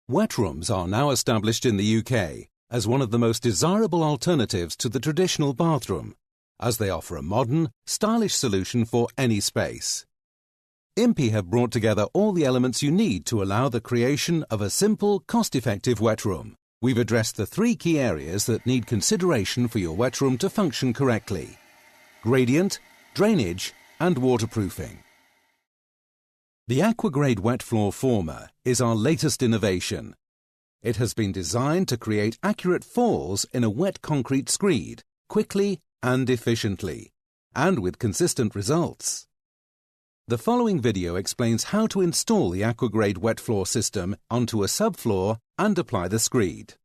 Wet rooms are now established in the UK as one of the most desirable alternatives to the traditional bathroom, as they offer a modern, stylish solution for any space. Impey have brought together all the elements you need to allow the creation of a simple, cost-effective wet room. We've addressed the three key areas that need consideration for your wet room to function correctly: gradient, drainage, and waterproofing. The Aqua Grade Wet Floor Former is our latest innovation. It has been designed to create accurate falls in a wet concrete screed, quickly and efficiently, and with consistent results. The following video explains how to install the Aqua Grade Wet Floor system onto a subfloor and apply the screed.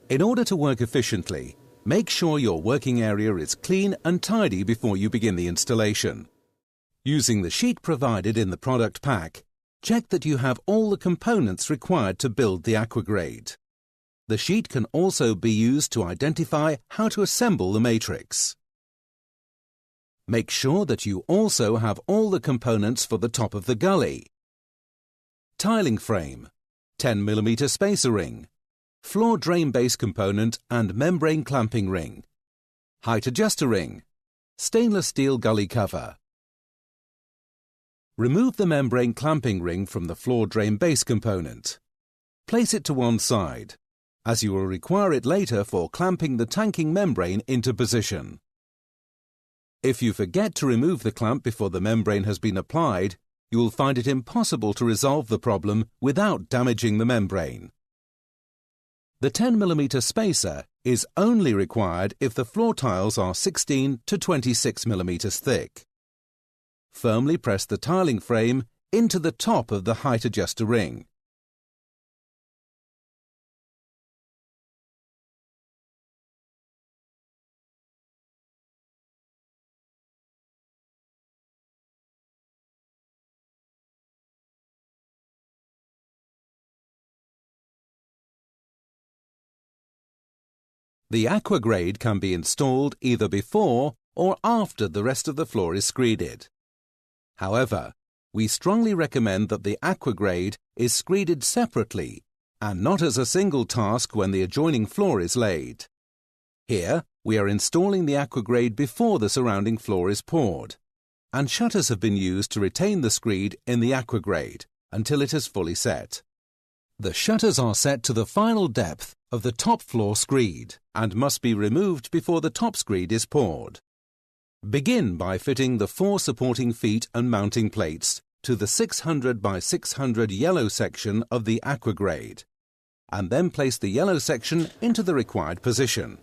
In order to work efficiently, make sure your working area is clean and tidy before you begin the installation. Using the sheet provided in the product pack, check that you have all the components required to build the Aqua Grade. The sheet can also be used to identify how to assemble the matrix. Make sure that you also have all the components for the top of the gully: tiling frame, 10mm spacer ring, floor drain base component and membrane clamping ring, height adjuster ring, stainless steel gully cover. Remove the membrane clamping ring from the floor drain base component. Place it to one side, as you will require it later for clamping the tanking membrane into position. If you forget to remove the clamp before the membrane has been applied, you will find it impossible to resolve the problem without damaging the membrane. The 10mm spacer is only required if the floor tiles are 16 to 26mm thick. Firmly press the tiling frame into the top of the height adjuster ring. The Aqua Grade can be installed either before or after the rest of the floor is screeded. However, we strongly recommend that the Aqua Grade is screeded separately and not as a single task when the adjoining floor is laid. Here, we are installing the Aqua Grade before the surrounding floor is poured, and shutters have been used to retain the screed in the Aqua Grade until it is fully set. The shutters are set to the final depth of the top floor screed and must be removed before the top screed is poured. Begin by fitting the 4 supporting feet and mounting plates to the 600 by 600 yellow section of the Aqua Grade, and then place the yellow section into the required position,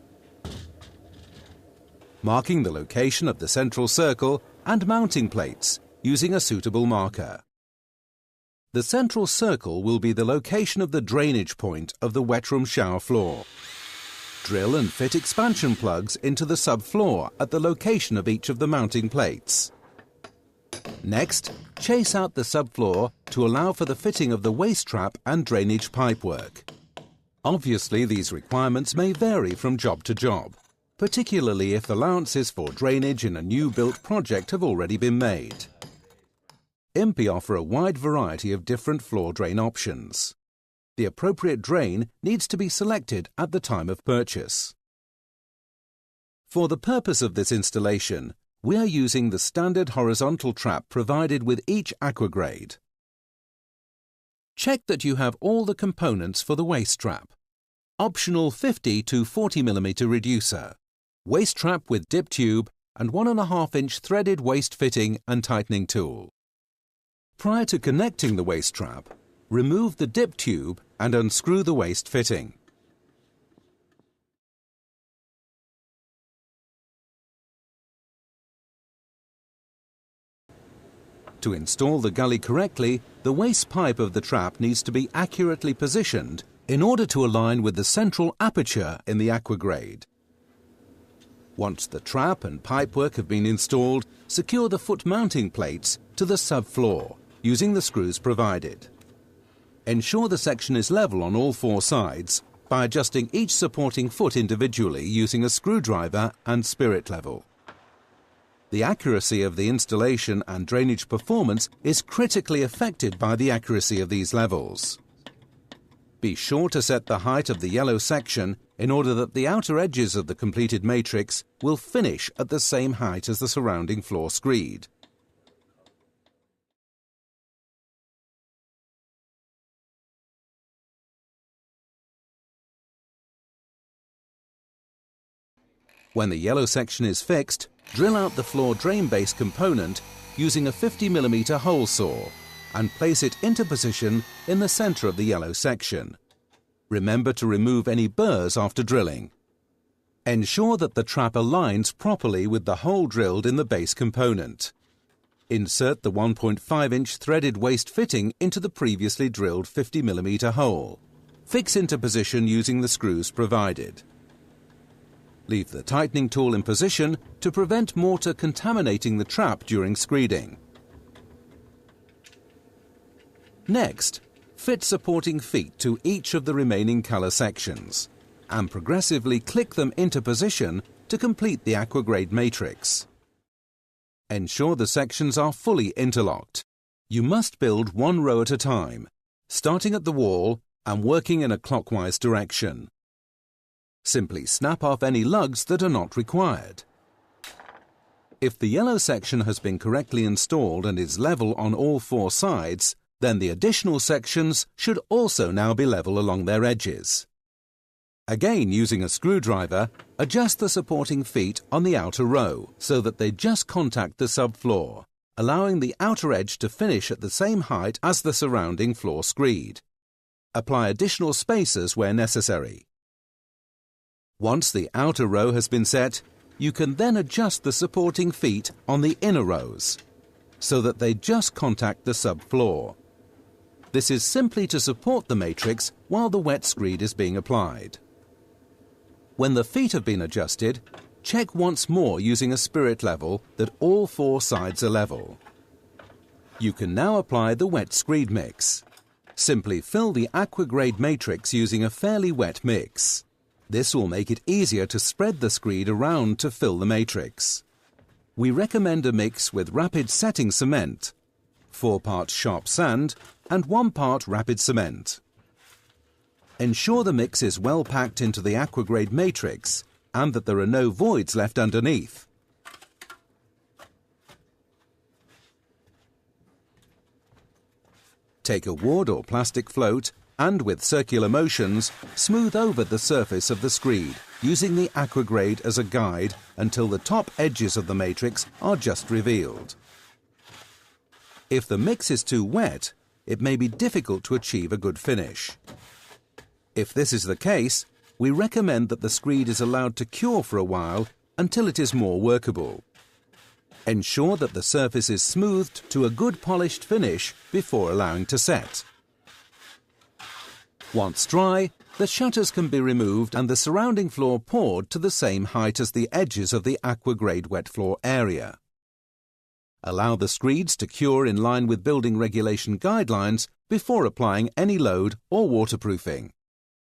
marking the location of the central circle and mounting plates using a suitable marker. The central circle will be the location of the drainage point of the wet room shower floor. Drill and fit expansion plugs into the subfloor at the location of each of the mounting plates. Next, chase out the subfloor to allow for the fitting of the waste trap and drainage pipework. Obviously, these requirements may vary from job to job, particularly if allowances for drainage in a new built project have already been made. Impey offer a wide variety of different floor drain options. The appropriate drain needs to be selected at the time of purchase. For the purpose of this installation, we are using the standard horizontal trap provided with each Aqua Grade. Check that you have all the components for the waste trap. Optional 50 to 40mm reducer, waste trap with dip tube and 1.5-inch threaded waste fitting and tightening tool. Prior to connecting the waste trap, remove the dip tube and unscrew the waste fitting. To install the gully correctly, the waste pipe of the trap needs to be accurately positioned in order to align with the central aperture in the Aqua Grade. Once the trap and pipework have been installed, secure the foot mounting plates to the subfloor using the screws provided. Ensure the section is level on all 4 sides by adjusting each supporting foot individually using a screwdriver and spirit level. The accuracy of the installation and drainage performance is critically affected by the accuracy of these levels. Be sure to set the height of the yellow section in order that the outer edges of the completed matrix will finish at the same height as the surrounding floor screed. When the yellow section is fixed, drill out the floor drain base component using a 50mm hole saw and place it into position in the center of the yellow section. Remember to remove any burrs after drilling. Ensure that the trap aligns properly with the hole drilled in the base component. Insert the 1.5-inch threaded waste fitting into the previously drilled 50mm hole. Fix into position using the screws provided. Leave the tightening tool in position to prevent mortar contaminating the trap during screeding. Next, fit supporting feet to each of the remaining colour sections and progressively click them into position to complete the Aqua Grade matrix. Ensure the sections are fully interlocked. You must build one row at a time, starting at the wall and working in a clockwise direction. Simply snap off any lugs that are not required. If the yellow section has been correctly installed and is level on all four sides, then the additional sections should also now be level along their edges. Again, using a screwdriver, adjust the supporting feet on the outer row so that they just contact the subfloor, allowing the outer edge to finish at the same height as the surrounding floor screed. Apply additional spacers where necessary. Once the outer row has been set, you can then adjust the supporting feet on the inner rows so that they just contact the subfloor. This is simply to support the matrix while the wet screed is being applied. When the feet have been adjusted, check once more using a spirit level that all four sides are level. You can now apply the wet screed mix. Simply fill the Aqua Grade matrix using a fairly wet mix. This will make it easier to spread the screed around to fill the matrix. We recommend a mix with rapid setting cement, 4 parts sharp sand and 1 part rapid cement. Ensure the mix is well packed into the Aqua Grade matrix and that there are no voids left underneath. Take a wood or plastic float and with circular motions, smooth over the surface of the screed, using the Aqua Grade as a guide until the top edges of the matrix are just revealed. If the mix is too wet, it may be difficult to achieve a good finish. If this is the case, we recommend that the screed is allowed to cure for a while until it is more workable. Ensure that the surface is smoothed to a good polished finish before allowing to set. Once dry, the shutters can be removed and the surrounding floor poured to the same height as the edges of the Aqua Grade wet floor area. Allow the screeds to cure in line with building regulation guidelines before applying any load or waterproofing.